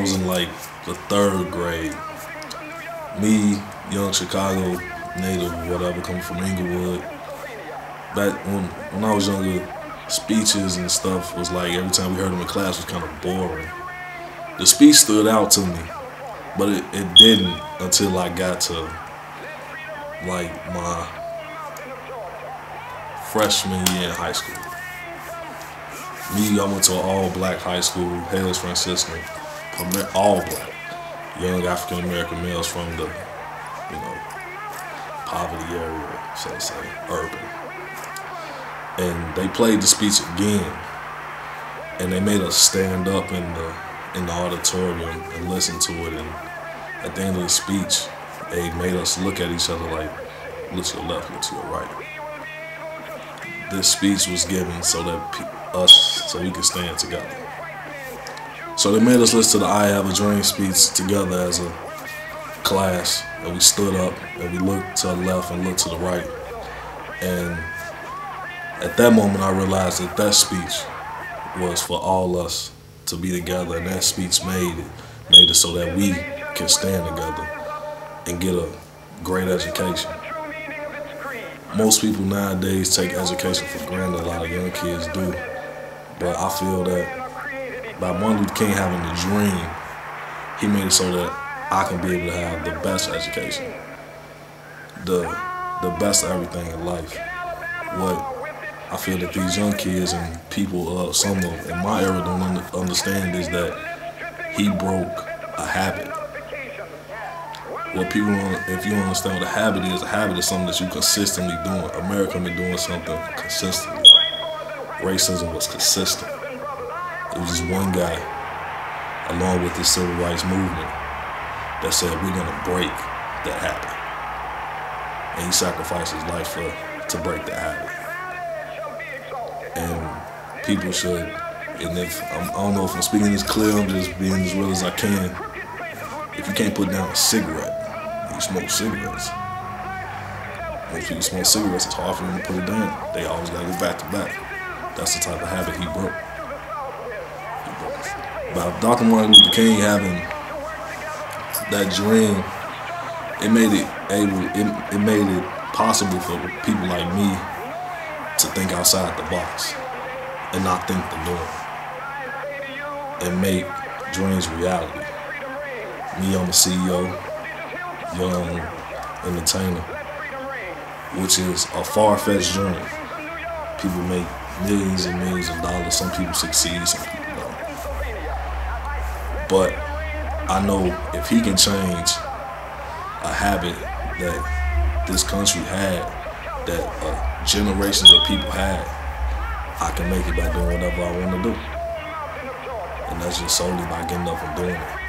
was in like the 3rd grade. Me, young Chicago native, whatever, coming from Inglewood. Back when I was younger, speeches and stuff was like every time we heard them in class was kind of boring. The speech stood out to me, but it didn't until I got to like my freshman year in high school. I went to an all-black high school, Hales Franciscan, all black, young African American males from the, poverty area, so to say, urban. And they played the speech again, and they made us stand up in the auditorium and listen to it. And at the end of the speech, they made us look at each other like, look to your left, look to your right. This speech was given so we could stand together. So they made us listen to the I Have a Dream speech together as a class, and we stood up and we looked to the left and looked to the right. And at that moment I realized that speech was for all us to be together, and that speech made it so that we can stand together and get a great education. Most people nowadays take education for granted, a lot of young kids do. But I feel that by Martin Luther King having the dream, he made it so that I can be able to have the best education, the best of everything in life. What I feel that these young kids and people, some of in my era don't understand is that he broke a habit. What people, if you don't understand what a habit is something that you consistently doing. America been doing something consistently. Racism was consistent. It was just one guy, along with the civil rights movement, that said we're gonna break that habit, and he sacrificed his life to break that habit. And people should, and I don't know if I'm speaking this clear, I'm just being as real as I can. If you can't put down a cigarette, you smoke cigarettes. Most people smoke cigarettes, it's hard for them to put it down. They always gotta go back to back. That's the type of habit he broke. By Dr. Martin Luther King having that dream, it made it possible for people like me to think outside the box and not think the norm, and make dreams reality. Me, I'm a CEO, young entertainer, which is a far-fetched dream. People make millions and millions of dollars. Some people succeed, some people don't. But I know if he can change a habit that this country had, that generations of people had, I can make it by doing whatever I want to do. And that's just solely by getting up and doing it.